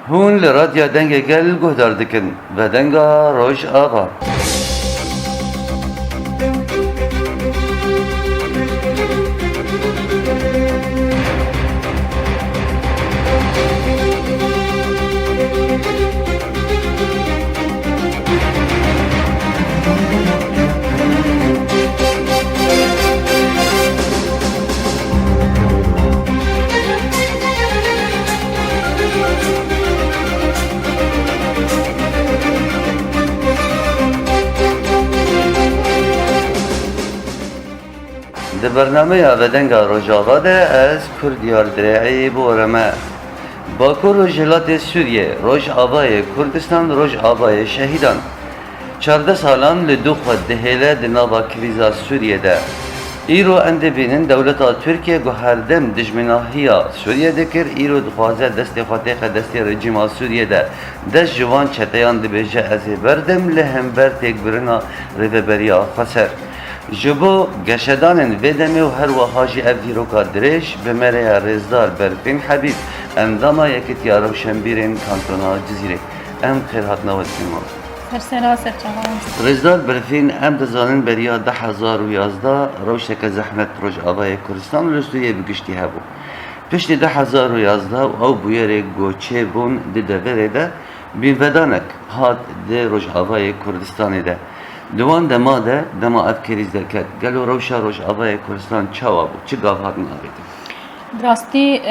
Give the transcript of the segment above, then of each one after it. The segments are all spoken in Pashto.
هون لراديا دنگا گل گهدار دکن و دنگا روش آقا. در برنامه آودنگا روژاوا ده از کردیار درعی بورمه باکور و جلات سوریه روش آبای کردستان روش آبای شهیدان 14 سالان لدو خود دهیله دنابا کریزا سوریه ده ایرو انده بینن دولتا ترکیه گو هر دم دجمناهیا سوریه دکر ایرو دخوازه دست خاطق دست رژیم سوریه ده دست جوان چتیان ده بیجه از بردم لهمبر تک برنا ریوبریا خسر جبو گشدانن ودمه و هر وحاجی افدیروکا درش به مره رزدار برفین حبیب انداما یکیتیا روشنبیرین کانتونا جزیره ام خیرهات نواد کنیم سرسرا سرچوان رزدار برفین ام دزانن بریا 10,011 روشک زحمت روش آبای کردستان رستویه بگشتی هبو پشت 10,011 او بویره گوچه بون دوره ده بین ودانک هات ده روش آبای کردستانی ده دوان دما ده دما اف کریز درکت گلو روشا روش آبای کردستان چاوا بو چه گاوهات نابیده راستی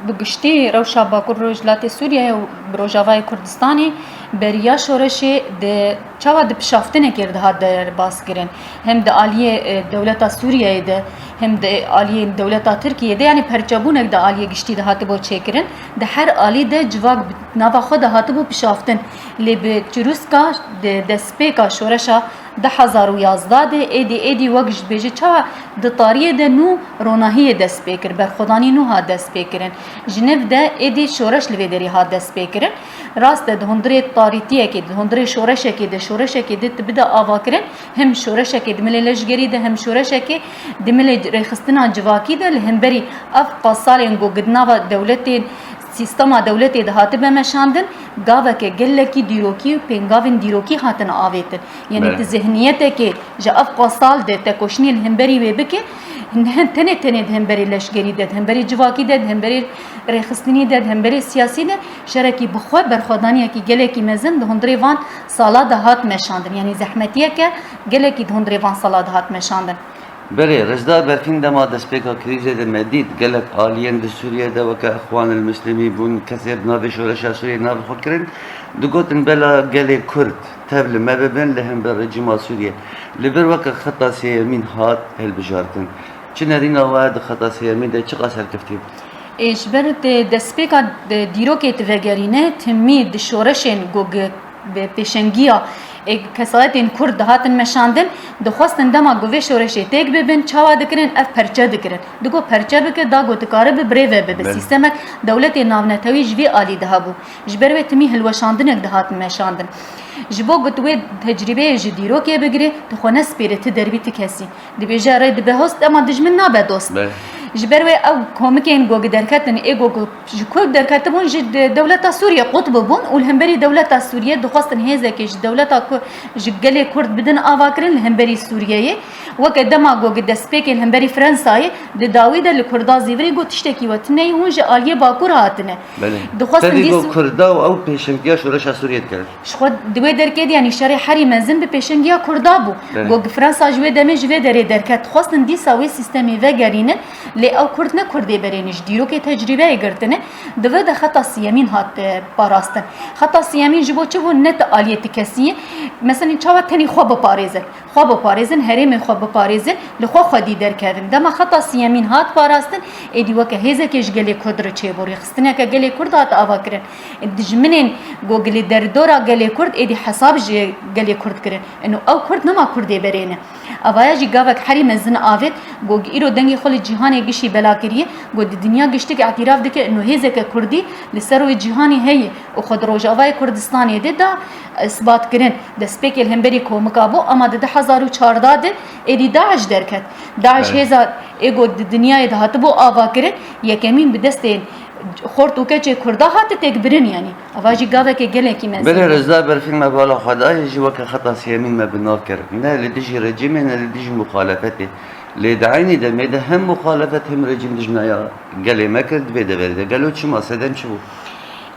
بگشتی روشا باکور روجلات سوریه و روجاوای کردستانی بریا شورشی ده چاوا ده پشافتنه کرده ها در باس کرن هم ده آلیه دولتا سوریه ده هم ده آلیه دولتا ترکیه ده یعنی پرچابونک ده آلیه گشتی ده هاته بو چه کرن ده هر آلی ده جواک نوا خود هاته بو پشافتن لی به چروسکا ده سپیکا شورشا 10,011 ده ایدی وقت بیجه چاوا ده تاریه ده نو روناهی دست بیکر برخودانی نو ها دست بیکرن جنب ده ایدی شورش لویدری ها دست بیکرن راست ده هندره تاریتیه که ده هندره شورشه که ده شورشه که ده تبدا آوا کرن هم شورشه که دملی لشگری ده هم شورشه که دملی رخستنا جواکی ده لهم بری اف قصالین گو گدناوا دولتین سیستما دولتی ده هاته بمشاندن گاوه که گله کی دیروکی و پنگاوین دیروکی هاتن آویتن یعنی تی ذهنیته که جا اف قصال ده تکوشنی الهمبری وی بکه تنه همبری لشگری ده همبری جواکی ده همبری رخصتنی ده همبری سیاسی ده شرکی بخواه برخودانیه که گله کی مزن ده هندری وان سالا ده هات مشاندن یعنی زحمتیه که گله کی ده هندری وان سالا ده هات مشاندن بله رزدار برفین دما دسپیکا کریزه ده مدید گلک آلین ده سوریه ده وکا اخوان المسلمی بون کثیر ناوی شورشا سوریه ناوی خود کرن دو گوتن بلا گله کرد تبل مببن لهم بر رجیم سوریه لبر وکا خطا سیمین هات هل بجارتن چه نرین آواد خطا سیمین ده چه قاسر کفتیم؟ اجبر دسپیکا دیروکت وگرینه تمی ده شورشن گوگ به پیشنگیا کسایتین کرد هاتن مشاندن دخواستن دما گوه شورشی تک ببین چاوا دکرن اف پرچه دکرن دگو پرچه بکر دا گوتکاره ببریوه به سیستمک دولت ناونتوی جوی آلی ده بو جبروی تمی هلوشاندنک ده هاتن مشاندن جبو گوتوی تجربه جدیرو که بگیره تخونه سپیرت دربی تکسی دی بیجه رای دی بهست اما دجمن نابه دوست جبروی او کومکین گوگ درکتن ای گوگ جکوگ درکتبون دولت سوریه قطب بون والهمبری دولت سوریه دخواستن هیزه که دولت جگلی کرد بدن آواکرین الهمبری سوریه وقت دما گوگ دسپیک الهمبری فرانسای د داوی د کردا زیوری گو تشتکی وتنی اونج آلیه باکور هاتنه دخواستن دیس کردا او پیشنگیا شورش سوریه کرد خود دوی درکید یعنی شری حری منزن به پیشنگیا کردا بو گوگ فرانسا جوی دمه جوی دری درکت خواستن دیسا وی سیستمی وگرینه لی او کرد نه کردی برینش دیرو که تجربه گرتنه دوی د خطا سیمین هات پاراستن خطا سیمین جبو چه و نت آلیه تکسی مثلا چاوا تنی خواب پاریزن هریم خواب پاریزن لخوا خودی درکردن دما خطا سیمین هات پاراستن ایدی وکه هزه کش گلی کدر چه بوری خستنه که گلی کرد هات آوا کرن دجمنین گوگلی در دورا گلی کرد ایدی حساب گلی کرد کرن انو او کرد نما کردی برینه اوایه جی گاوک حری مزن آوید گوگ ایرو دنگی خلی جهانی گشی بلا کریه گو دنیا گشتی که اعتراف دکه انو هزه که کردی لسروی جهانی هی و خود روجاوای کردستانی ده دا اثبات کرن دسپیک الهمبری کومکابو اما ده 1014 ده ایدی داعش درکت داعش هزا ایگو دنیای ده هاتبو آوا کرن یکمین بدست خورد و کچ کردا هات تک برن یعنی اواجی گاوه که گله کی من بله رضا برفیلم بالا خدای جی وک خطا سیمین ما بناف کرد نه لدیجی رژیم نه لدیجی مخالفتی لدعینی دمیده هم مخالفت هم رژیم دجنایا گله ما کرد بده بده گلو چی ما سدم چی بود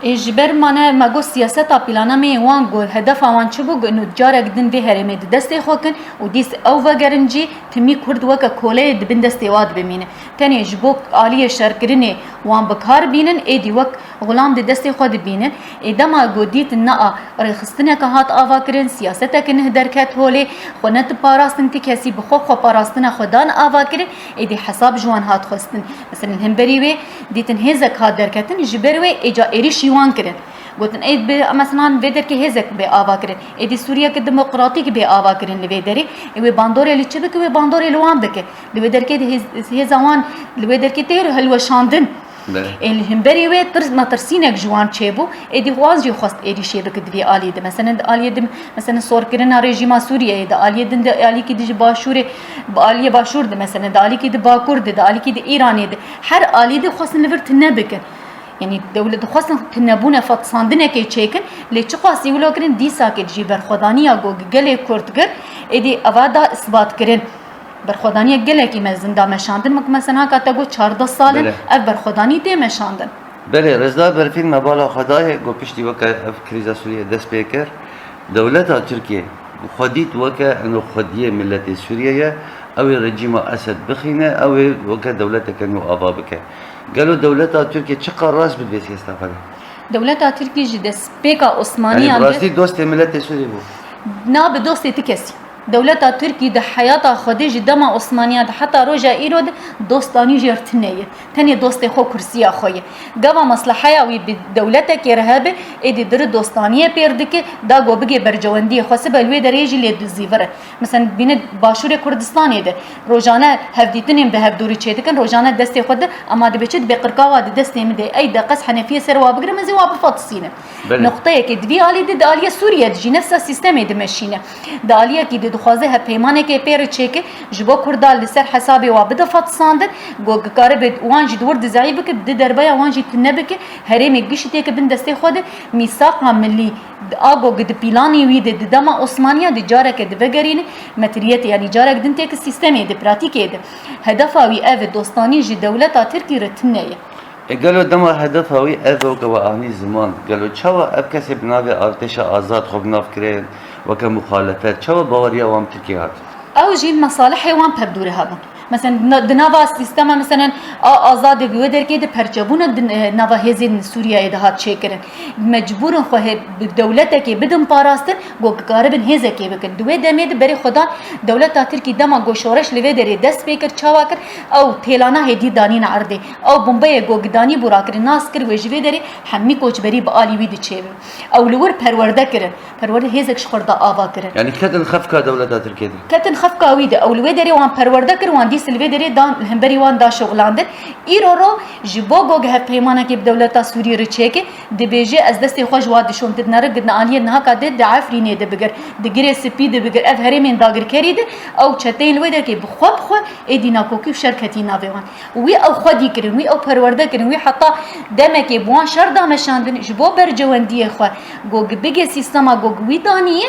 اجبر منه مگو سیاست پلانا می وان گل هدف وان چه بو نو جارک دن به هرمه دست خوکن و دیس او وگرنجی تمی کرد وک کوله دبن دست واد بمینه تنی جبوک عالی شرکرینه وان بکار بینن ایدی وک غلام دست خود بینن ادما گودیت نا رخصتنه که هات آوا کرن سیاست که نه درکت هولی خونت پاراستن تی کسی بخو خو پاراستن خدان آوا کرن ایدی حساب جوان هات خستن مثلا هم بریوی دیتن هزک هات درکتن جبروی اجا ایریش وان کرن گوتن اید به مثلا ویدر که هزک به آوا کرن ایدی سوریا که دموکراتیک به آوا کرن لویدری وی باندوری لیچ بک وی باندوری لوان بک لویدر که هزوان لویدر که تیر هلو شاندن الهم بری وی ترس ما ترسینک جوان چبو ایدی واز جو خواست ایدی شی بک دی عالی ده مثلا عالی ده مثلا سور کرن رژیم سوریه ده عالی ده عالی کی دی باشور عالی باشور ده مثلا ده عالی کی دی باکور ده عالی کی دی ایرانی ده هر عالی ده خواست لورت نبکن يعني الدولة خاصة تنبونه فتصاندنه كي تشيكن ليش قاسي ولا كرين دي ساكت جي برخدانية جو جلي كورتجر إدي أوادا إثبات كرين برخدانية جلي كي مزندا مشاندن مك مثلا كاتجو 14 سال أف برخداني تي مشاندن بله رضا برفیلم بالا خدای گو پشتی وک کریزا سوریه دست پیکر دولت ترکیه خدیت وک انه خدیه ملت سوریه او رژیم اسد بخینه او وک دولت کنو آبا بکه قالوا دولتها تركيا تشقى الراس بالبيت يستقبل دولتها تركيا جدس بيكا عثمانية يعني براسي دوست ملت سوري بو نا بدوست تكسي دولتا تركي ده حياتا خديج دما عثمانية ده حتى روجا إيرود دوستاني جرتنية تاني دوستي خو كرسيا خويا قبا مصلحة وي بدولتك يرهابه إدي در دوستانية بيردك دا قو بگي برجواندية خاصة الوي دريجي اللي دزيفره مثلا بين باشور كردستاني ده روجانا هفديتنين بهفدوري چيتكن روجانا دستي خود اما ده بچت بقرقاوا ده دستي مده اي ده قص حنفية سروا بقر مزي وابفاتصينه نقطة يكي دبي آلي ده آلية سوريا دجي نفس السيستم ده مشينه ده آلية كي ده دخوازه هپیمانه که پیر چکه جبو کردال لسر حسابی و بده فتصاندن گو کاره بد وانجی دور دزایی بک بده دربیا وانجی تنبک هرمی گشتی که بند دسته خود میثاق ملی آگو گد پیلانی وی ده دما عثمانیه ده جاره که ده وگرینه متریت یعنی جاره گدن تک سیستمی ده پراتیکه ده هدفاوی اف دوستانی جی دولت ترکی رتنه قالوا دما هدفاوی اف و قوانی زمان قالوا چوا اب کسی بناوی ارتش آزاد خوب ناف کرد وك مخالفات شو باوريا وام تركيا او جي المصالح وام بردوري هذا مثلا دناوا سيستم مثلا آزاد بودر كده پرچبون نوا هزين سوريا ده چيكرن مجبور خو دولتك بدم پاراستن گو قاربن هزه كي بكن دوي دمد بري خدا دولت تركي دما گو شورش لوي دري دست بيكر چاواكر او تيلانا هدي دانين عرضه او بومبي گو گداني براكر ناس كر وجوي دري همي کوچ بري بالي ويد چيب او لور پرورده كرن پرورده هزك شخردا آوا كرن يعني كتن خفكا دولت تركيا كتن خفكا ويد او لوي دري وان پرورده كر وان دي سلوي دري دان همبري وان دا شغلاندن ايرورو جبوگو گه پیمانه که دولت سوریه رچه دی بیجه از دست خوش واد شون تدنره گدن آلیه نه کده دعفرینه ده بگر دگره سپید بگر اف هرمین داگر کرید او چتین ویدر که بخوب خو ادینا کوکی شرکتی ناویان وی او خودی کرن وی او پرورده کرن وی حتی دمه که بوان شر دامشاندن جبو برجواندی خو گوگ بگه سیستما گوگ وی دانیه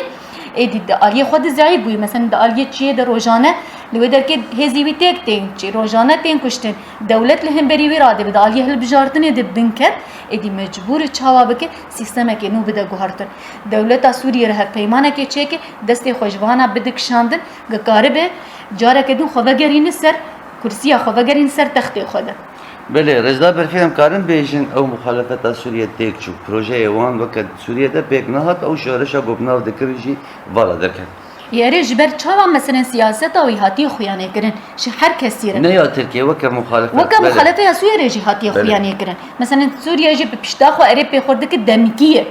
ایدی آلیه خود زعیب بوی مثلا آلیه چیه در روزانه لودر که هزیوی تک تین چی روزانه تین کشتن دولت لهم بری ویراده بده آلیه هل بجارتنه ده بنکر ایدی مجبور چاوا بکه سیستم که نو بده گوهرتن دولت سوریه ره پیمانه که چه که دست خوشبانه بده کشاندن گکاره جاره که دو خوگرین سر کرسی خوگرین سر تخت خوده بله رضا برفیلم کارن بیشن او مخالفت سوریه تک چو پروژه وان وقت سوریه ده پیک نهات او شورشا گبناو دکرجی والا درکن یاری جبر چاوا مثلا سیاست او هاتی خویانه کرن ش هر کسی نه یا ترکیه وک مخالفت سوریه رجی هاتی خویانه کرن مثلا سوریه جی پشتا خو اری په خورده کې دمکیه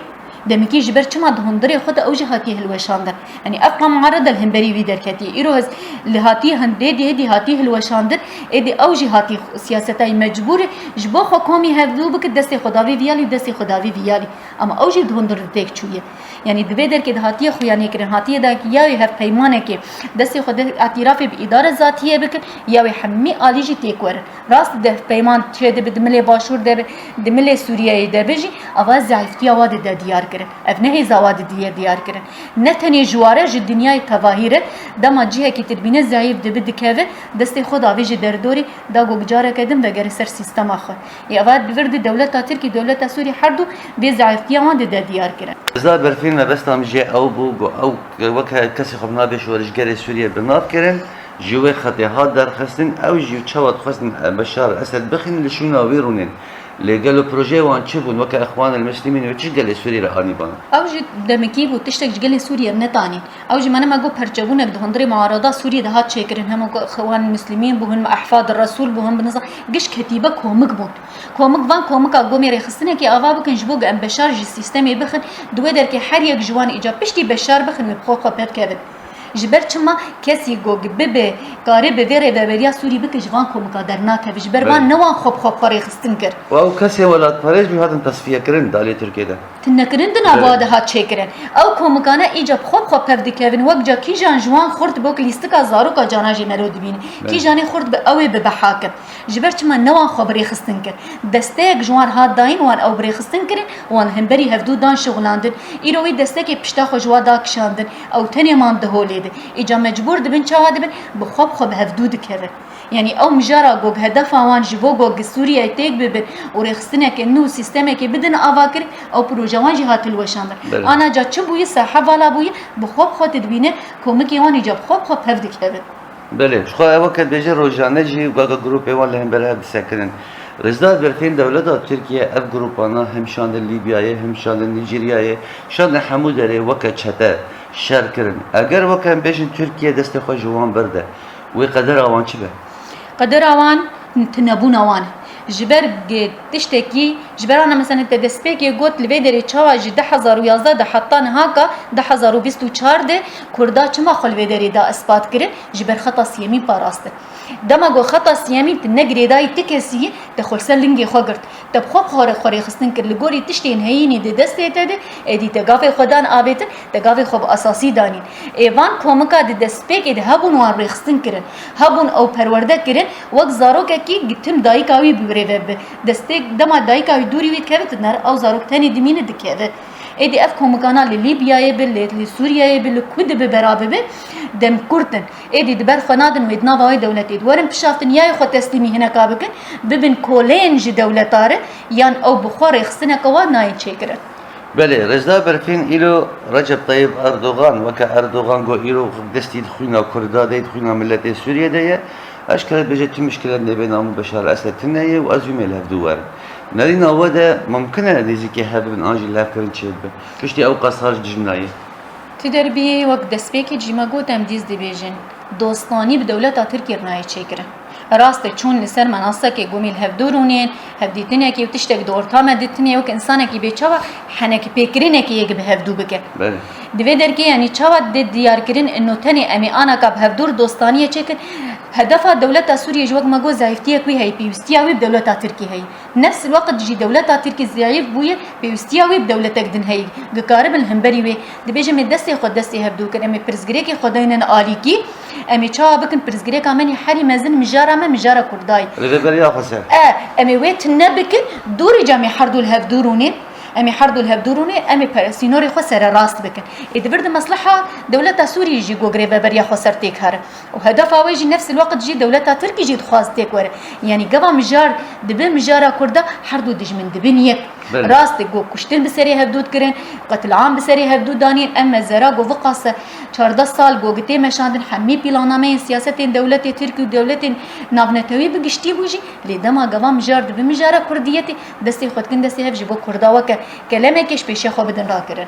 دمکی جبر چما دهندری خود اوجه هاتی هلوشاندن یعنی افقا معارضه الهمبری وی درکتی ایروز لهاتی هنده دی هاتی هلوشاندن ادی اوجه هاتی سیاستای مجبور جبو خو کومی هفدو بک دست خداوی ویالی دست خداوی ویالی اما اوجه دهندر تک چویه یعنی دبی در که هاتی خویانی کرن هاتی دا کی یا هف پیمانه که دست خود اعتراف به اداره ذاتیه بکن یا همه عالیجی تکور راست ده پیمان چه ده بدمله باشور ده دمله سوریه ده بجی آواز ضعیفتی آواز ده دیار کرن افنه زواد دیار کرن نه تنی جواره ج دنیای تواهیره دما جهه کی تربینه ضعیف ده بدکوه دست خود آویج در دوری دا گوجاره کدم و گر سر سیستم آخر یا آواز ورد دولت ترکی دولت سوری هر دو به ضعیفتی آواز ده دیار کرن زاد برفین ما بس تام جه او بو او وقت کسی خب نابش ورشگر سوریه بناب کرن جوه خطیها در خستن او جو چواد خستن بشار اسد بخین لشونا ویرونن لقالوا بروجي وان تشوفون وك اخوان المسلمين وتش قال سوريا رهاني بان اوجي دمكي بو تشتك جل سوريا نتاني اوجي مانا ما جو برجبونه بدهندري معارضه سوريا ده هات شيكرن هم اخوان المسلمين بوهم احفاد الرسول بوهم بنظر قش كتيبه كومك بون كومك فان كومك اقومي رخصتنا كي اغا بكن جبوق ام بشار جي سيستمي بخن دو در كي حر يك جوان ايجاب بشتي بشار بخن بخو خبت كبد جبر چما کسی گوگ ببه کاری به ویره و بریا سوری بکه جوان کو مقدر ناکه جبر وان نوان خوب خاری خستن کر و او کسی ولات پاريج جو هاتن تصفیه کرن دالی ترکیه ده تنکرن دنا بعد هات چیکرن او کو مکانه ایجاب خوب پفدی کوین وک جا کی جان جوان خورد بوک لیست کا زارو کا جانا جی مرود بین کی جانی خورد به او به حاکم جبر چما نوان خبری خستن کر دستک جوان هات داین وان او بری خستن کر وان همبری هفدو دان شغلاندن ایروی دستک پشتا خو جوا دا کشاندن او تنی مان دهولید ایجا مجبور دبن چاوا دبن بخوب هفدود کردن یعنی او مجارا گوگ هدف آوان جبو گوگ سوریه تیک ببن و رخصتنه که نو سیستمه که بدن آوا کرد او پروژوان جهات الوشاندن آنا جا چه بوی صحه والا بوی بخوب خود دبینه کمکی وان ایجا بخوب هفد کردن بله شخواه وقت بيجي روجانه جي وقا جروب ايوان لهم برها بسكرن رزداد برفين دولة تركيا اف جروبانا هم شان ليبيا هم شان نيجيريا شان حمودري وقا چتا شر کرن اگر وقا بيجن تركيا دست خو جوان برده وقدر اوان چه به قدر اوان تنبون اوان جبر تشتكي جبر انا مثلا تدسبيكي قلت لبيدري تشاوا جي 2011 ده حطان هاكا 2024 ده كردا چما خل بيدري دا اثبات كره جبر خطا سيمي باراسته دما گو خطا سيمي تنگري داي تكسي دخل سلنگي خوگرت تب خوب خوري خستن كر لگوري تشتين هيني ده دسته ده ادي تگافي خدان آبت تگافي خوب اساسي دانين ايوان کومکا ده دسبيكي ده هبون وان رخصتن كرن هبون او پرورده كرن وق زارو كي گتم داي كاوي بيريب دستك دما داي كاوي دوری وید که نر او زاروک تنی دمینه دکه ایدی اف کومکانا لیبیای بل سوریای بل کود به برابه به دم کردن ایدی دبر خنادن ویدنا وای دولتی دورم پشافتن یای خو تسلیمی هنا کابکن ببن کولین جی دولتاره یان او بخور خصنا کوا نای چیکره بله رزدا برفين إلو رجب طيب أردوغان وكا أردوغان جو إلو دستي دخونا كردا دي دخونا ملة سوريا دي أشكال بجت مشكلة بين بشار الأسد تناية وأزومي لها دوار نارينا ودا ممكن نزيكي هذا من أجل لا كرن شيء كشتي أو قصار جناية تدربي وقت دسبيكي جيما قوتم ديز ديبيجن دوستاني بدولة تركيا رناي چيكره راست چون لسر مناسه که گومیل هفدورونین هفدیتنه که تشتک دورتا مدیتنه و که انسانه که بیچوا حنک پیکرینه که یک به هفدو بکه بله دوی در که یعنی چوا دیار کرین انو تنی امی آنا که هفدور دوستانیه چکن هدف دولت سوريا جوك ما جو ضعيفتيه كوي هي بيوستيا وي بدولة تركيا هي نفس الوقت جي دولة تركيا ضعيف بويه بيوستيا وي بدولة تقدن هي قارب الهمبري وي دبيجه من دستي خد دستي هبدو كن امي برزغريكي خداين اليكي امي چا بكن برزغريكا مني حري مزن مجاره ما مجاره كرداي ريبريا خسر امي ويت نبكن دوري جامي حردو الهفدورونين امي حردو الهبدوروني امي سينوري خسر راست بكن اذا برد مصلحه دوله سوريا يجي جوغري بريا خسر تيكهر وهدف واجي نفس الوقت جي دوله تركي جي خاص تيكور يعني قبا مجار دبن مجاره كردا حردو دجمن دبنيه راست جو كشتن بسري هبدود كرين قتل عام بسري هبدود دانين اما زرا جو وقاص 14 سال جوجتي مشاندن حمي بلانامه سياسه دوله تركي ودوله نابنتوي بگشتي بوجي لدما قبا مجار دبن مجاره كرديتي دستي خدكن دستي هف جبو كردا وك كلامه كش پیش خو بدن را کرن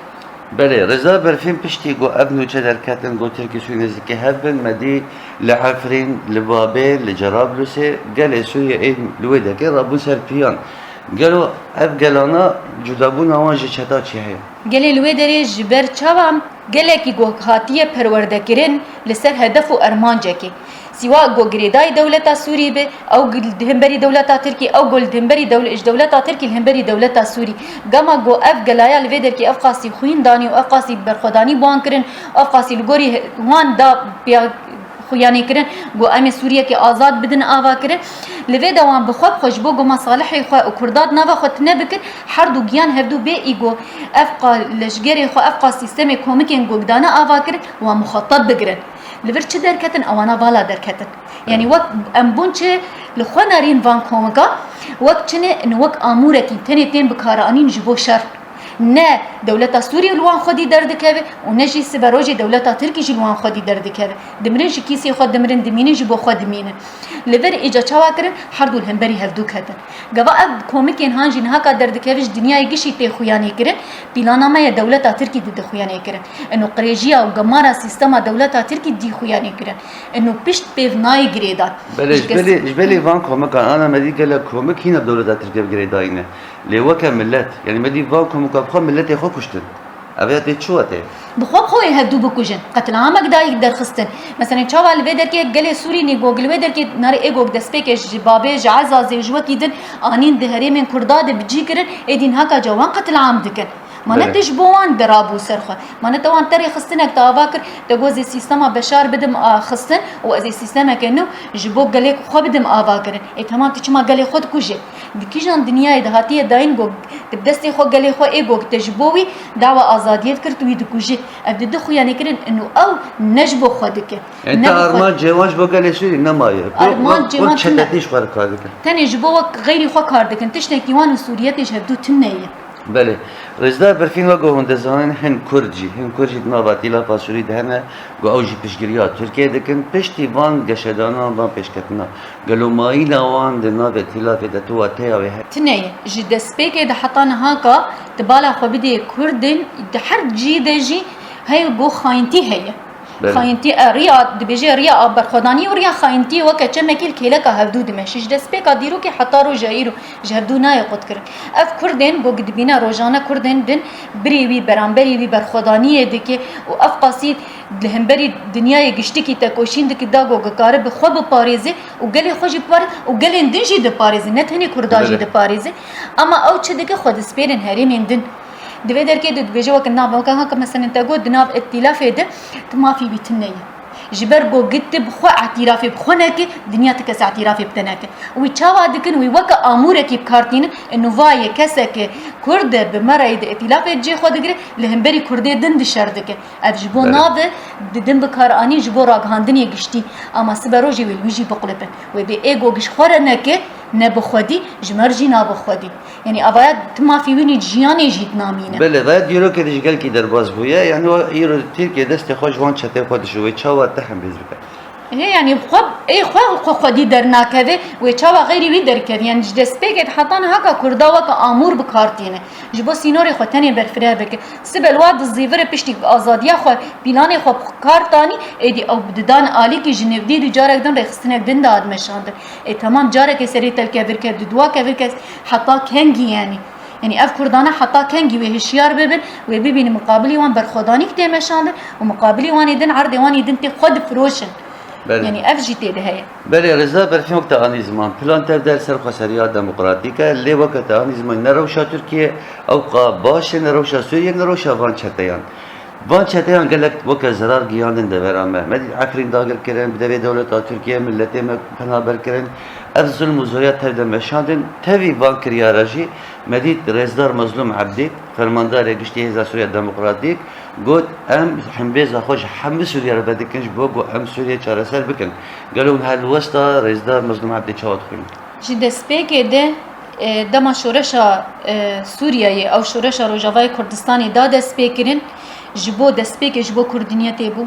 بله رضا برفين پشتی گو ابنو چدر کتن گو ترکی سوی نزدیک هبن مدی لعفرین لبابه لجرابلسه گل سوی این لویده که رابون سر پیان گلو اف گلانا جدا بون آوان جه چتا چی هی گلی لوی دری جبر چاوام گله کی گوهاتیه پرورده کرن لسر هدف و ارمان جکی سوا گو گریدای دولتا سوری به او دهنبری دولتا ترکی او گل دهنبری دولتا ترکی الهنبری دولتا سوری گما گو اف گلایا لوی در کی اف قاسی خوین دانی و اف قاسی برخدانی بوان کرن اف قاسی لگوری وان دا بیا خویانی کرن گو امی سوریه که آزاد بدن آوا کرن لوی دوام بخواب خوشبو گو مصالحی خواه و کرداد نوا خود نبکن هر دو گیان هفدو بی ایگو افقا لشگری خواه افقا سیستم کومکین گوگدانه آوا کرن و مخاطب بگرن لور چه درکتن اوانا والا درکتن یعنی وقت امبون چه لخوا نارین وان کومکا وقت چنه ان وقت آموره کی تنی تین بکارانین جبو شر نه دولتا سوریه لوان خودی درد کبه و نه جی سبروجی دولتا ترکی جی لوان خودی درد کبه دمرن جی کیسی خود دمرن دمینه جی بو خود دمینه لور ایجا چوا کرن هر دول همبری هفدو کتن گوا اب کومکین هان جی نها کا درد کبهش دنیای گشی تی خویانی کرن پلانامه دولتا ترکی دی خویانی کرن انو قریجیا و گمارا سیستم دولتا ترکی دی خویانی کرن انو پشت پیونای گریدان بلی وان کومکان انا مدی گله کومک هینا دولتا ترکی گریداینه لیوکه ملت یعنی مدی وان کومکا بخوا ملت خو کشتن اویات چوته بخواب خوی هدو بکوجن قتل عامک دایی درخستن مثلا چاوال ویدر که گله سوری نی گوگل ویدر که نار ایگوگ دسپیک جبابه جعزازه جوکی دن آنین دهری من کرداد بجی کرن ایدین هاکا جوان قتل عام دکن مانه تش بوان درابو سرخه مانه توان تری خستنك تاواكر تجوز السيستم بشار بدم خستن و از السيستم كأنه جبو قالك خو بدم آواكر اي تمام تشما قالي خود كوجه دكيجان دنيا دهاتيه داين جو تبدستي خو قالي خو اي جو تجبوي دعوه ازاديت كرت ويد كوجه ابد خو يعني كرن انه او نجبو خدك انت ارمان جواج بو قالي سوري نمايه ارمان جواج تشتتيش فرق هذاك تاني جبو غيري خو كاردك تشتك ديوان سوريات جبدو تنيه بله رزدا برفین و گو هندزانن هن کردی نابطیلا پاسوری دهنه گو اوجی پیشگیریا ترکیه دکن پشتی وان گشدانا وان پیشکتنا گلو مایی نوان دنا بطیلا فدتو و تیاوی ها تنيه جد سبيك ده حطانا هاكا تبالا خو بدي كردن ده هر جي ده جي هي جو خاينتي هي خاينتي ريا دبيجي ريا برخداني وريا خاينتي وكا مكيل كيلكا هبدو دمشيش ده سبيكا ديرو كي حطارو جايرو جهبدو ناي قد كرن اف كردن جو قدبينا روجانا كردن دن بريوي برامبري وي برخداني دكي و اف قصيد لهمبري دنيا گشتي تاكوشين دك داغو گكار بخوب باريزي وقالي خوجي بار وقالي دنجي د باريزي نتهني كرداجي د باريزي اما او چه دك خود سپيرن هريمين دن دوی در که دو بيجوا كنا وكان هكا مثلا تاغو دناب ائتلاف ده ما في بيتنيه جبر جو قد بخو اعترافي بخونك دنيا تكس اعترافي بتنك ويتشاوا دكن ويوكا امورك بكارتين انه فاي كسك كرد بمريد ائتلاف جي خودغري لهمبري كرد دن دشردك اجبو ناب ددن بكاراني جبو راغاندني گشتي اما سبروجي ويجي بقلبن وبي ايجو گش خورنك نبخودي جمرجي نابخودي يعني ابايات ما في ويني جياني جيت نامينه بله باید یورو که دیگه کی در باز بویه یعنی یورو ترکیه دست خوش وان چته خودش و چاوا تهم بزرگ يعني خب اي خو خدي درناكه ويچاوا غيري وي دركه يعني جدسبيك حطان هكا كردا وك امور بكارتينه جبو سينوري خوتني برفرا بك سبل واد الزيفر بيشتي ازاديه خو بلان خو كارتاني ادي او بدان علي كي جنيفدي رجارك دن رخصتنك دن داد مشاند اي تمام جارك سري تلكبر كد دوا كبر حتى كنجي يعني اف كردانا حتى كنجي وهشيار ببن وبيبين مقابلي وان برخداني كده مشاند ومقابلي وان يدن عرض وان يدن خد فروشن يعني اف جي تي ده هي بله رضا برفی وقت آنی زمان پلان تر در سر خسریات دموکراتیکه لی وقت آنی زمان نروشا ترکیه او باش نروشا سوریه نروشا وان چتیان وان چتیان گلک وقت زرار گیاندن دورامه مدی عکرین داغل کردن بدوی دولت ترکیه ملتی پنابر کردن اف ظلم و زوریات تر دمشاندن توی وان کریاراجی مدی رزدار مظلوم عبدی فرماندار گشتی هزار سوریه دموکراتیک گود ام حمبیزا خوش حمب سوریه رو بدکنش بگو ام سوریه چاره سر بکن گلون هل وستا رزدار مظلوم عبدی چاوت خوین جی دسپیک ده دما شورشا سوریه او شورشا روجاوای کردستانی دا دسپیکرین جبو دسپیک جبو کردنیت بو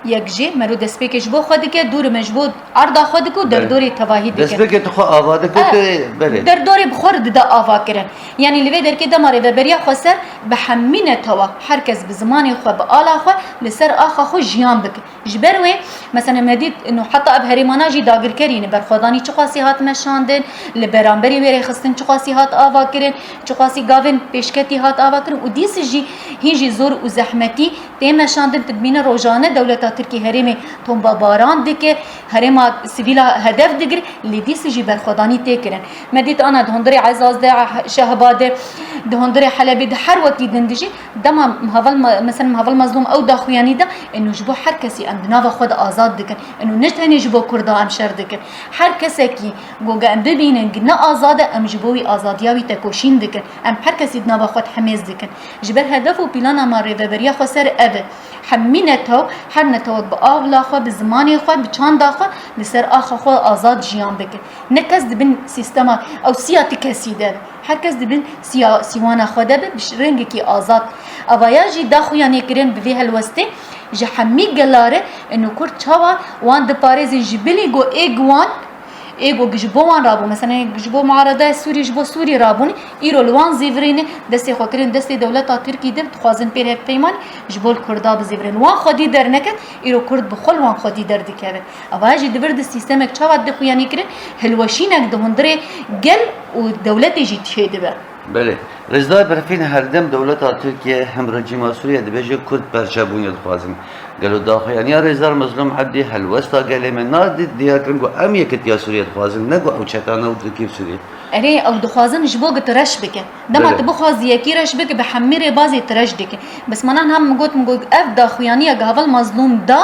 یک جه مرو دست پیکش بو خود که دور مجبود عرض خود کو در دوری تواهی دست دیگه بگه تو خو آواده کت بله در دوری بخورد دا آوا کرن یعنی لوی در که دماره و بریا خسر به همین توا هر کس به زمانی خو به آلا خو لسر آخا خو جیان بک جبروی مثلا مدید انه حتی اب هریمانا جی داگر کرین بر خدانی چه خاصی هات مشاندن لبرانبری وری خستن چه خاصی هات آوا کرن چه خاصی گاون پیشکتی هات آوا کرن و دیس جی هیجی زور و زحمتی تیم مشاندن تدبین روزانه دولت ترکی هرمی تون باران دیگه هرم سیویل هدف دیگر لیدیس جی بر خدانی تکرن مدید آن دهندری عزاز ده شهباده دهندری حلبی ده هر وقتی دندجی دم هول مثلا هول مظلوم او داخویانی ده انه جبو هر کسی اندنا و خود آزاد دکن انه نشتنی جبو کردا ام شر دکن هر کسی کی گوگا ام ببینن نه آزاده ام جبوی آزادیاوی تکوشین دکن ام هر کسی دنا و خود حمیز دکن جبر هدف و پلان ما ریوبریا خسر اوه حمینتو هر نتوق با آولا خو به زمانی خو به چند خو لسر آخا خو آزاد جیان بکن نکس دبن سیستما او سیاتی کسی ده هر کس دبن سیوانا خو ده بش رنگی کی آزاد اوایاجی داخو یعنی کرن به هلوسته جحمی گلاره انه کور چاوا وان د پاریز جبلی گو ایگوان ایگو جبوان رابو مثلا جبو معارضه سوری جبو سوری رابونی ایرو لوان زیورینه دستی خاطرین دستی دولت ترکی دم خوازن پیر پیمان جبول کردا بزیورین وان خودی در نکد ایرو کرد بخل وان خودی در دکره اواجی دبرد سیستم یک چاوت دخو یعنی کرن هلوشینک دهندره گل و دولت جی تشیده بر بله رضا برفین هر دم دولت ترکیه هم رژیم سوریه دبیجه کرد پرچابونیت خوازن قالوا داخل يعني رزار مظلوم عبدي هالوسطى قال من نادي ديها كنقو ام يكت يا سوريا خوازن نقو او شتانا وتركيب سوريا اري او دخوازن جبوق ترش بك دما تبخواز يكي رش بك بحمير بازي ترش دك بس منان هم مقول اف داخويانيه قهول مظلوم دا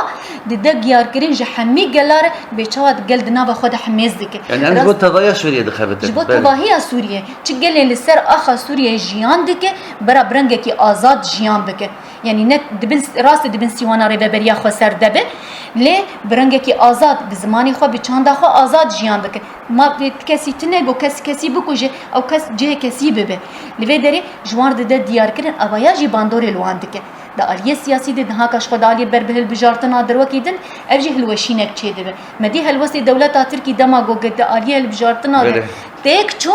ددق يار كرين جحمي قلار بيچوات قل دنا بخود حميز دك يعني انا قلت تضايا سوريا دخلت جبوت تضاهي سوريا تقول لسر اخا سوريا جيان دك برا برنگكي آزاد جيان بك يعني نت دبن راست دبن سيوانا ريبريا خو سر دبه لي برنگكي آزاد بزماني خو بچاندا خو آزاد جيان بك ما کسی تنگو کسی بکوجه او کس جه کسی ببه لوی داری جوار ده دیار کردن اوایاجی باندور لواند که دا آلیه سیاسی ده ها کاش خدا آلیه بربهل بجارتنا دروکیدن ارجه هلوشینک چه ده مدی هلوسی دولت ترکی دماغوگ ده آلیه بجارتنا ده تک چو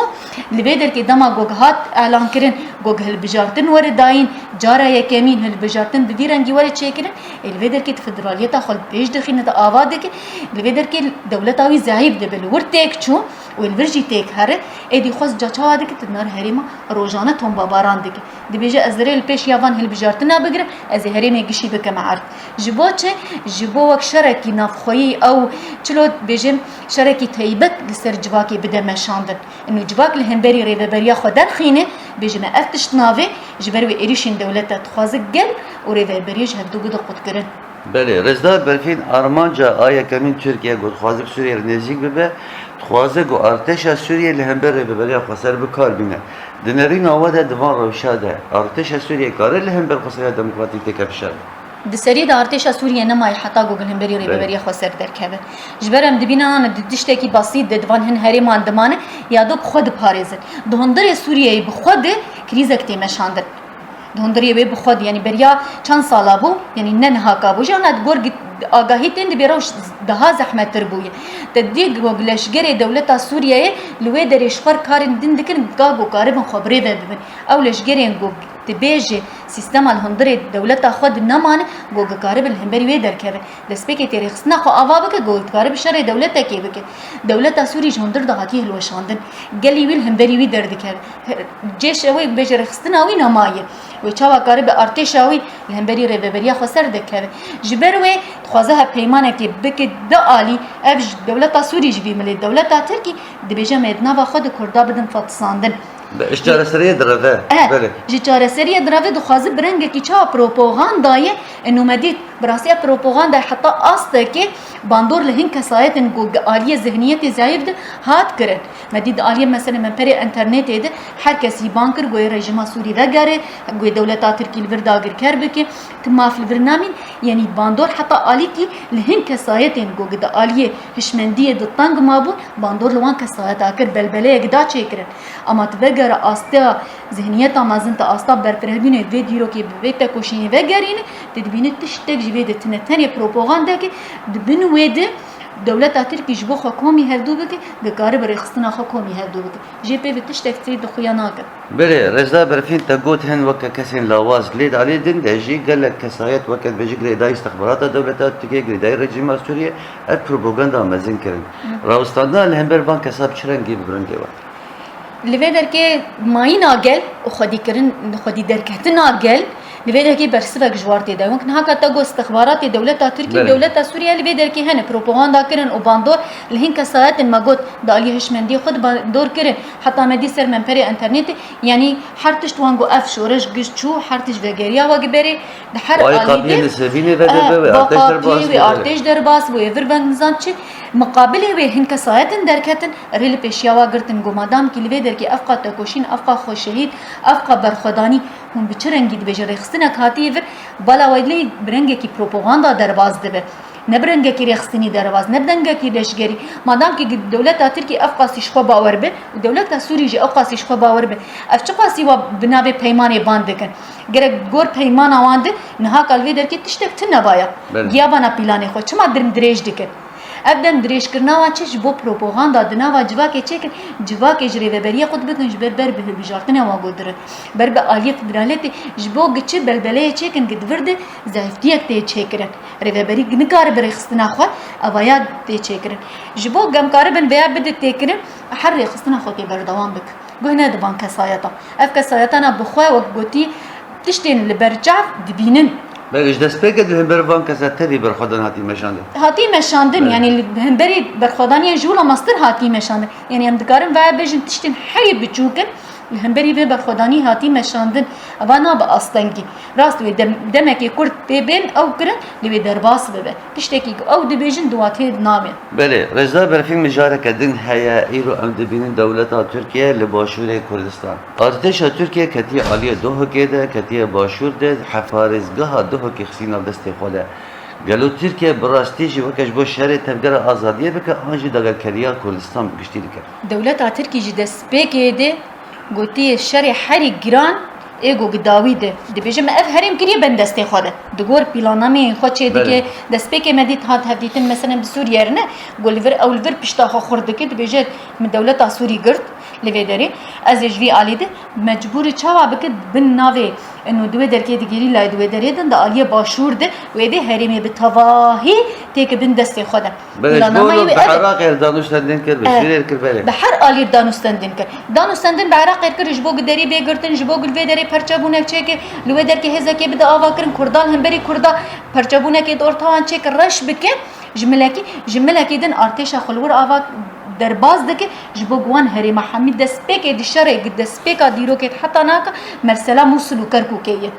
لوی در که دماغوگ هات اعلان کردن گوگ هل بجارتن ور داین جارا یکمین هل بجارتن بدی رنگی ور چه کردن لوی در که فدرالیت خال پیش دخینه ده آواده که لوی در که دولت آوی ضعیف ده بل ور تک چو والفرجي تيك هره ادي خوز جاچا دك تنار هريما روزانه توم باران دك دي بيجي ازريل بيش يافان هل بجارتنا بقر از هريمه گشي بك معرف جبوچه جبو وك شركي نافخوي او چلو بيجم شركي تيبت لسر جواكي بده مشاندن انه جواك الهمبري ريبريا خدر خينه بيجي ما افتش نافي جبروي اريشين دولت تخوازق گل وريبريج هدو قد قد كرن بله رزدار برفین آرمانجا آیا کمین ترکیه گود خوازق سوریه نزدیک ببه خوازق و ارتش سوریه لهمبر ربریا خسر بکار بینه دنرین آواده دوان روشاده ارتش سوریه کاره لهمبر خسر دموکراتیک تکفشد دسری دا ارتش سوریه نمای حتی گوگل همبری ریبری خسر درکبه جبرم دبینا آن دشتکی بسیط دوان هن هریمان دمانه یادو خود پاریزن دهندر سوریه بخود کریزک تیمشاندن دهندری به خود یعنی بریا چند ساله بو یعنی نه نهاکا بو جانا گور آگاهی تند بیروش ده زحمت تر بوی تدی گلشگری دولت سوریه لوی درشخور کارن دین دکن گاگو کاربن خبری ببین او لشگری گو تبیجه سیستم الهندری دولت خود نمان گو کارب الهمبری وی درکه دسپیک تاریخنا خو آوا بک گو کارب شر دولت کی بک دولت سوری هندر ده کی هلوشاندن گلی ویل همبری وی دردکه جيش اوی بجرخستنا وی نمایه و چاوا کارب ارتشاوی الهمبری ریبریا خسر دکه جبروی خوازه پیمانه که بک د عالی اف دولت سوری جوی ملی دولت ترکی دبیجه مدنا و خود کردا بدن فاتصاندن اشتار سریع دروه بله اشتار سریع دروه دخوازه برنگه کی چا پروپاگاندایه انو مدید براسیه پروپاگاندا حتی آسته که باندور لهن کسایت انگو آلیه ذهنیت ضعیف ده هات کرد مدید آلیه مثلا من پری انترنت ده هر کسی بانکر گوی رژیم سوری ده گره گوی دولت ترکی لور داگر کر بکه تماف لور نامین یعنی باندور حتی آلی کی لهن کسایت انگو ده آلیه هشمندیه ده تنگ مابو باندور لوان کسایت آکر بلبله اگدا چه کرد اما تبرگ veger asta zihniyeta mezin te asta berpirevînê vê dîrokê bi vê tekoşînê vegerîne dibîne tiştek ji vê de tune tenê propagandeke dibin wê de دولتا ترکی جبو خو کومی هفدو بکه دکاره برای خستنا خو کومی هفدو بکه جی پی ویتش تکتری دخویا ناکر بله رضا برفین تقول هن وقت كسين لواز ليد عليه دين دجي قال لك كسايات وقت بيجي قريداي استخبارات الدولة تركيا قريداي رجيم سوريا البروباغندا مزين كرن راوستاندا الهمبر بان كساب شرنگي برنگي وا لوی درکه مایی ناگل و خودی کرن خودی درکت ناگل لوی درکه برسبک جوارتی ده ممکن ها کتا گو استخبارات دولت ترکیه دولت سوریه لوی درکه هن پروپاگاندا کرن و باندور لهین کسایت مگوت دالی هشمندی خود باندور کرن حتی مدی سر منپری انترنت یعنی هر تشت وانگو اف شورش گشتشو هر تشت وگریا وگبری ده هر آلیده سفینه و ارتش درباس و ایور بنگ نظام چی مقابل و هن کسایت درکتن ریل پیشیاوا گرتن گو مادام کی لوی درکه افقا تکوشین افقا خوشهید افقا برخدانی هم بچرنگی دی بجره خستنک هاتی ور بالا ویدلی برنگه کی پروپاگاندا درباز دبه نبرنگه کی رخصتنی درباز نبرنگه کی لشگری مادام کی دولت ترکی افقاسی شخو باور به دولت سوریه جه افقاسی شخو باور به افچقاسی و بنابه پیمانه باند بکن گره گور پیمان آواند نها کالوی در کی تشتک تنبایا گیابانا پیلانه خو چما درم دریج دکن ابدن دریش کرناوا چش بو پروپاگاندا دناوا جواکه چکن جواکه جری و بریه خود بکن جبر بر به بجارتنه وا گودر بر به عالی فدرالت جبو گچ بلبله چکن گدورد ضعیفتیت ته چکرن ریوبری گنکار برخستنا خو اویا ته چکرن جبو گمکار بن بیا بده تکرن هر رخصتنا خو کې بردوام بک گونه د بانک سایتا اف کسایتنا بخو و گوتی تشتین لبرجاف دبینن بلش دست بگه ده همبر وان کسا تری برخودن هاتی مشانده هاتی مشاندن یعنی همبری برخودانی جولا ماستر هاتی مشاندن یعنی هم دکارم و بجن تشتین حی بچوکن همبری به برخودانی هاتی مشاندن وانا با اصلنگی راست وی دمکی کرد ببین او کرن لوی درباس ببین تشتکی او دبیجن دواتی نامه بله رضا برفیلم مشارکه دن هیا ایرو ام دبینن دولتا ترکیه لباشور کردستان ارتش ترکیه کتی عالی دو هکه ده کتی باشور ده حفارزگاه دو هکی خسینا دست خوده گلو ترکیه براستیجی وکش با شهر تفگر آزادیه بکه آنجی داگر کریا کردستان بگشتی دکر دولتا ترکی جی دست بگه ده گوتی شری حری گران ایگو گداوی ده دبیجم اف هریم کریه بند دسته خوده دگور پیلانامی خود چه دیگه دست بکه مدید هات هفدیتن مثلا بسوریه نه گولور اولور پشتاخا خورده که دبیجه من دولت سوری گرد لوی داری از جوی علی ده مجبور چاوا بکه بن ناوی انو دوی درکی دیگری لای دوی داری دن دا علیه باشور ده و ده هریمی به تواهی تیک بند دسته خوده بلش بولو بعراق دانوستندن کرد بسوریه کرد بله بحر علی دانوستندن کرد دانوستندن بعراق کرد جبو گداری بیگرتن جبو گلوی داری پرچابونه چه که لوی در که هزا که بده آوا کرن کردان هم بری کردا پرچابونه که دورتان چه که رش بکن جملکی دن ارتش خلور آوا در باز دکه جبو گوان هری محمد دست پک دی شرع دست پک دیرو که حتی ناکا مرسلا موصل کرکو کیه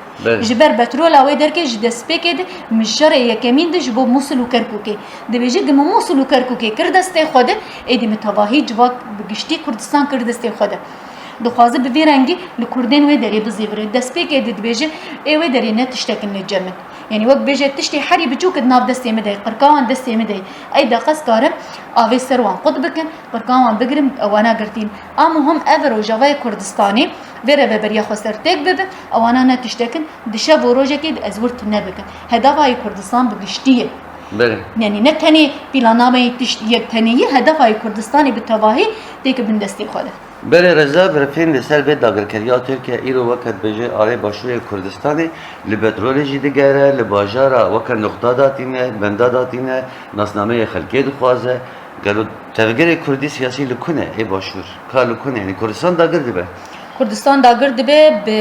جبر پترول اوی در که دست پک دی مشرع یکمین دی جبو موصل کرکو کی دی بیجی گم موصل کرکو کی کرد دست خود ایدی متواهی جواب بگشتی کردستان کرد دست خود دخوازه به رنگی لکردین و دری بزیبره دست پک دی بیجی ایوی دری نتشتکن لجمن يعني وقت بيجي تشتي حري بتشوك ناف دستي مدي قرقاوان دستي مدي اي دقس كارم اوي سروان قطبكن قرقاوان بقرم وانا قرتين امهم ايفر وجافاي كردستاني فيرا ببريا خسر تك بب وانا نتشتكن دشا وروجكي ازورت نبكن هدفاي كردستان بقشتيه يعني نتني بلانامي تشتي تنيه هدفاي كردستاني بالتواهي تيك بندستي خاله بله رضا برفین لسر به داگرکریا ترکیه ایرو وقت بجه آره باشور کردستانی لبترولجی دیگره لباجارا وقت نقطه داتینه بنده داتینه ناسنامه خلقی دخوازه گلو تفکر کردی سیاسی لکنه ای باشور کار لکنه یعنی کردستان داگر دیبه کردستان داگر دیبه به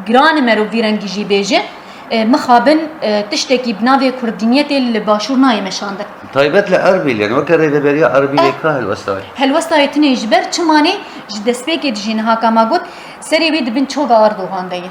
گران مرو ویرنگی جی بیجه مخابن تشتكي بناوي كردينيتي الباشور ناي مشانده طيبت لعربي لان وكر ريبريا عربي لك هالوستاي هالوستاي تني جبر چماني دسبيك جينها كما قلت سري بيد بن چوغا اردوغان دي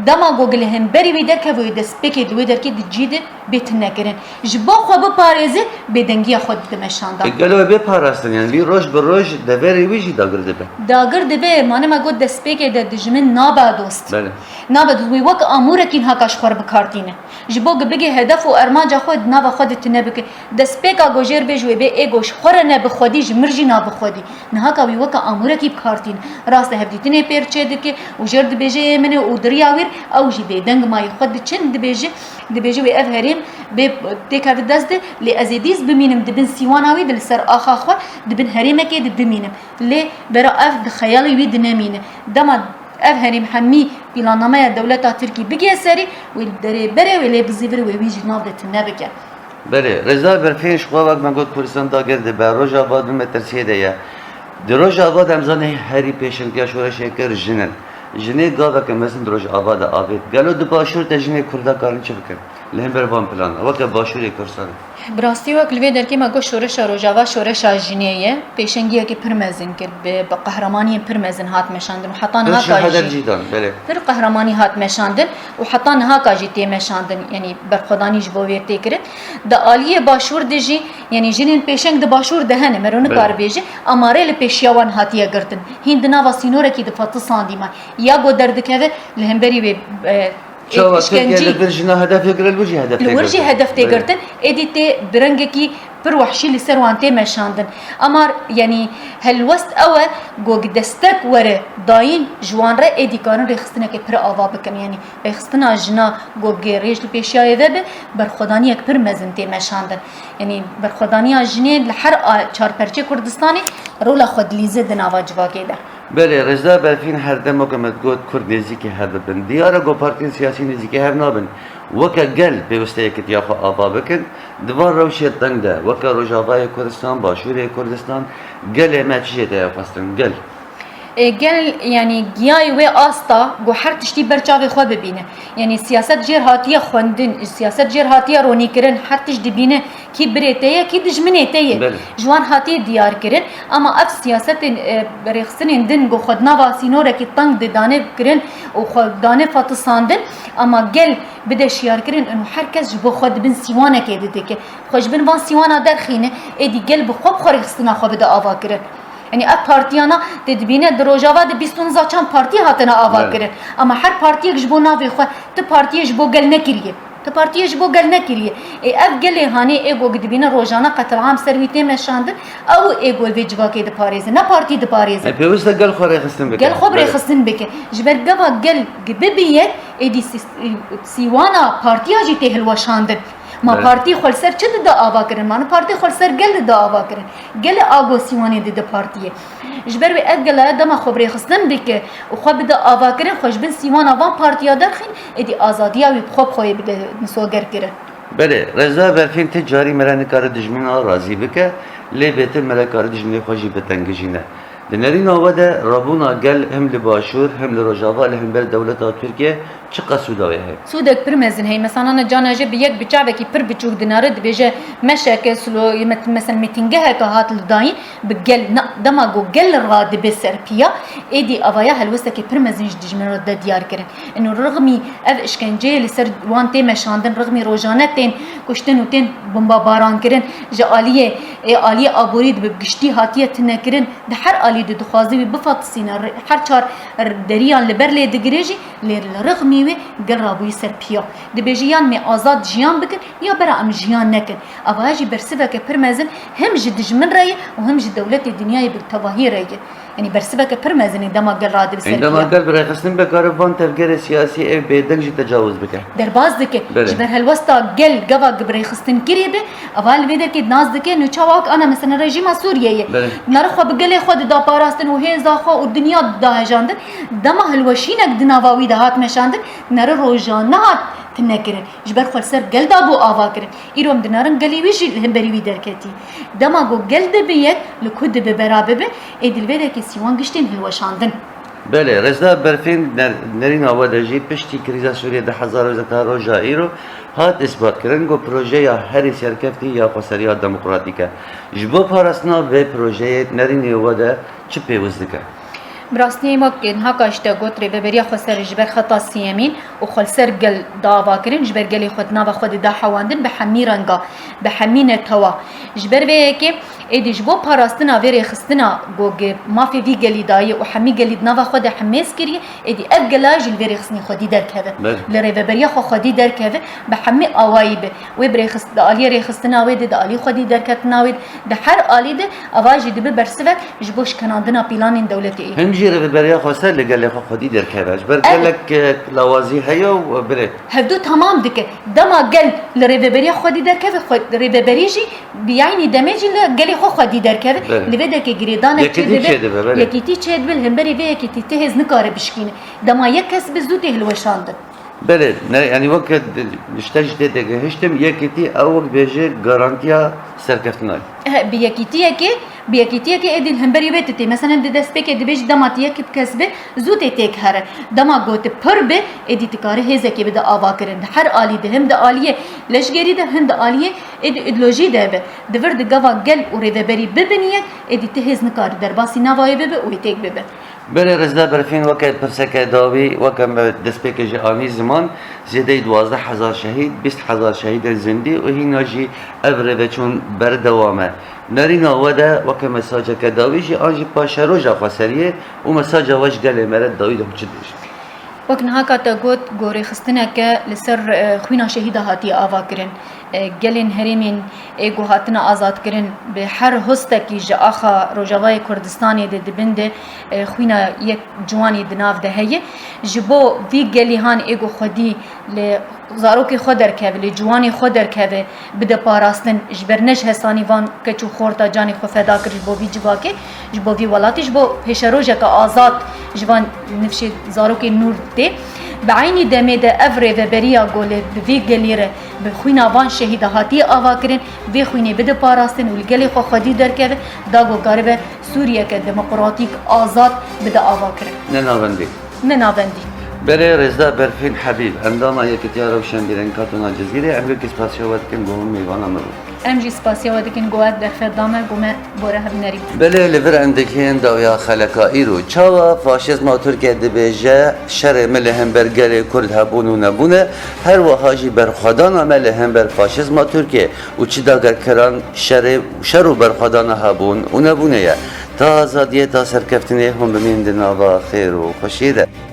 دما گوگل هم بری وی در که وی دست بکی دوی در که جید بیت نکرن جبا خو بپارێزێ بێدەنگیە خۆت دمەشاندا گەلۆ بێ پاراستن یان وی ڕۆژ بە ڕۆژ دەبێری ویژی داگر دەبێ داگر دەبێ مانەمە گوت دەستپێکێ دە دژمن نابا دۆست بله نابا وی وەک ئامورەکین هاکاش خوار بکارتینە ji bo bigê hedef û ermanca xwe di nava xwe de tu nebike destpêka gojêr bê ji wê bê êgoş xwe ne bixwedî ji mir jî nabixwedî nihaka wî weka amurekî bikartîn rast hevdîtinê pêr çê dike û jêr dibêje ê min ê û diriya wîr ew jî bêdeng mayî xwe diçin dibêje wê ev herêm bê têkevî dest de lê ez ê dîs bimînim dibin sîwana wî di li ser axa xwe dibin herêmekê de bimînim lê bera ev di xeyalê wî dinemîne dema ev herîm hemî plannameya dewleta Tirkî bigê serî wê derê berê wê lê bizîvir wê wî jî nav de tu nebike بله رضا برفین شخوا وقت من گفت کردستان داگر ده به روز آباد مترسیه ده یا در روز آباد همزانه هری پیشنگی شورش کر جنن جنه گاو که مثلا روز آباد آباد گلو دو باشور تجنه کرده کارن چه بکن لهم بر وان پلان وقت باشوری کردستان براستی وەک لێ دەرکی مەگۆ شۆرەشە ڕۆژاوا شۆرەشا ژنێیە پێشەنگیەکی پرمەزن کرد بە قەهرەمانی پرمەزن هات مەشاندن و حتا پر قەهرەمانی هات مەشاندن و حتا نەهاکاژی تێمەشاندن یعنی بەرخۆدانیش بۆ وێ تێکرد دە ئالیە باشوور دژی یعنی ژنên پێشەنگ دە باشوور دەهەنێ مەرۆ نکاربێژی ئەمارەی لە پێشیاوان هاتیە گرتن هین di nava sînorekî difatı sandîma ya got derdikeve li hemberî wê ورجی هدف تێگرتن êdî tê birengekî pir wehşî li ser wan tê meşandin amar yanî helwest ew e got destek were dayîn ji wan re êdî karin rêxistinekê pir ava bikin yanî rêxistina jina got gêrêj li pêşiyayê ve be berxwedaniyek pir mezin tê meşandin yanî berxwedaniya jinê li her çarperçê Kurdistanê rola xwe dilîze di nava civakê de بله رضا برفین هر دم که مدگود کرد نزدیک هر ببن دیاره گو پارتی سیاسی نزدیک هر نابن وکا گل پیوسته که تیاخو آبا بکن دوار روشیت تنگ ده وکا روجاوای کردستان باشوری کردستان گل ما چیه ده فستن گل گل یعنی گیای و آستا گو هر تشتی برچاوی خو ببینه یعنی سیاست جر هاتیه خوندن سیاست جر هاتیه رونی کرن هر تش دبینه کی برتیه کی دجمنتیه جوان هاتیه دیار کرن اما اف سیاست رخصنین دن گو خدنا واسینوره کی تنگ دانه کرن او خدانه فاتساندن اما گل بده شیار کرن انه هر کس جو خود بن سیوانه کی دته که خوش بن وان سیوانه درخینه ادی گل بخوب خرخصنا خو بده آوا کرن yani ev partiyana dedibine di rojava de 20 çan partiye hatine ava kirin ama her partiye ji bo navê xwe ti partiye ji bo gel nekiriye ti partiye ji bo gel nekiriye ev gelê hanê êgo dibîne rojana qetilham ser wî tê meşandin ew êgo vê civakê diparêzin ne partî diparêzin pêwîst gel xwe rêxistin bike gel xwe rêxistin bike ji ber geva gel bibiye êdî sîwana partiya jî tê hilweşandin ما پارتی خلصر چه ده آوا کردن مانو پارتی خلصر گل ده آوا کردن گل آگوسیوانی ده پارتیه جبر و ادگل دما خبری خستن بکه و خواب ده آوا کردن خوش بن سیمان آوان پارتیا درخین ادی آزادیا و خوب خوی بده مسوگر کردن بله رضا برفین تجاری مرانی کار دجمن راضی بکه لی بیت مرا کار دجمن خوشی بتنگجینه دنرین آواده رابونا گل هم لباشور هم لرجاوا هم بر دولت ترکیه چه قصودایی هست؟ سودک پر مزن هی مثلا نه جانجه بیک بچه کی پر بچوک دیناره دبیجه مشاکل سلو مثلا میتینگه که هات لداین بگل دماغو گل را دبی سرپیا ایدی آوایا هلوسته کی پر مزنش دیجمن را دیار کردن انو رغمی اف اشکنجه لسر وان تی مشاندن رغمی روزانه تین کشتن و تین بمبا باران کردن جالیه آبورید بگشتی هاتیه تنکردن ده هر آلی دخوازی بفات سینا هر چهار دریان لبرلی دگریجی لیر رغمی و گرابوی سر پیا دبیجیان می آزاد جیان بکن یا برا ام جیان نکن آواجی برسیفه که پرمزن هم جد دجمن رای و هم جد دولت دنیای بالتواهی رای یعنی برسیفه که پرمزنی دما گل را دبی سر پیا دما گل برای خستن بکار وان تفکر سیاسی ای بیدنگ جد تجاوز بکن در باز دکه جبر هلوستا گل گوا برای خستن کری به اول ویده که ناز دکه نو چواک انا مثلا رژیم سوریه نرخو بگل خود دا پاراستن و هزا خو و دنیا دا هجاندن دما هلوشینک دناواوی ده هات مشاندن نره روزانه هات تنکرن جبر خل سر گل دا بو آوا کرن ایروم دنارن گلی ویجی هم بری وی درکتی دما گو گل ده بیه لکود به برابه به ادل ویده که سیوان گشتین هلوشاندن بله رضا برفین نرین آواده جی پشتی کریزا سوریه ده هزار وزتا روژا ایرو هات اثبات کردن گو پروژه یا هری سرکفتی یا قصریا دموکراتیکه جبو پارسنا به پروژه نرین آواده چه پیوز دکه براستی ما که نها کاشته گوتری و بریا خسر جبر خطا سیمین و خلصر گل داوا کرن جبر گلی خود نوا خود دا حواندن به حمی رنگا به حمین توا جبر وی که ایدیش بو پاراستنا وری خستنا گوگ مافی وی گلی دای و حمی گلی نوا خود حمیس کری ایدی اف گلاج الوری خسنی خودی در کده لری و بریا خو خودی در کده به حمی اوایی به و بری خست دالی ری خستنا و دالی خودی در کتنا و ده هر آلی ده اواجی دبه برسوک جبوش کناندنا پیلان دولتی هم جيرة بالبرية خسر لقال خو خدي در كباش بركلك لوازي هيا وبره هدو تمام دکه دما گل لریبری خودی در که خود ریبریجی بیاینی دمیجی لگلی خودی در که لبده که گریدان یکیتی چه دبل هم بری وی یکیتی تهز نکاره بشکینه دما یک کس بزودی هلوشاند بله يعني وقت نشتاج ده هشتم يكتي أول بيجي جارانتيا سركفتناي بیاکیتیه که ادین هم بری وقت تی مثلا دست پک ادیش دماتیه که کسب زود تک هره دما گوت پر به ادیت کاره هزه که بده آوا کرند هر عالی ده هم ده عالیه لشگری ده هم ده عالیه اد ایدئولوژی ده به دور ده گوا گل و ریبری ببینیه ادیت هز نکار در باسی نوای به و تک به بله رزدا برفين وقت برسك داوي وكم دسبيك آني زمان زيادة 12,000 شهيد 20,000 شهيد زندي وهي ناجي أبرة وچون بردوامه نرينا ودا وكم مساجة كداوي جي آنجي باشا روجا خسريه ومساجة وش قال مرد داوي ده بچدش وقت نها کاتا گوت گوری خستنه که لسر خوینا شهیده هاتی آوا کرن گلین هریمین ایگو هاتنا آزاد کرن به هر هسته جا آخا روجاوای کردستانی ده دبنده خوینا یک جوانی دناف ده هیه جبو وی گلی هان ایگو خودی زاروکی خود درکه لی جوانی خود درکه بده پاراستن جبرنش حسانی وان کچو خورتا جانی خو فدا کر جبو وی جواکه جبو وی ولاتی جبو پیش روزه که آزاد جوان نفشی زاروکی نور ده بعینی دمه ده افره و بریا گوله وی گلیره به خوینا وان شهیده هاتی آوا کرن وی خوینه بده پاراستن و گلی خو خودی درکه داگو گاربه سوریه که دموکراتیک آزاد بده آوا کرن نناوندی بله رزدا برفين حبيب عندما يكتيا روشن ديرن كاتونا جزيرة عملوا كسباس شوات كن قوم ميوانا مرو امجي سپاسیا ودکن گواد در فدامه گومه بوره هم نریم بله لور عندك هين داويا خلقا ايرو چاوا فاشيزما تركيا دبيجا شر ملهم برگل كرد هبون و نبونه هر وهاجي برخدانا ملهم بر فاشيزما تركيا و چي داگر کران شر و برخدانا هبون و نبونه تا آزادیه تا سرکفتنه هم بمین دناوا خیر و خوشیده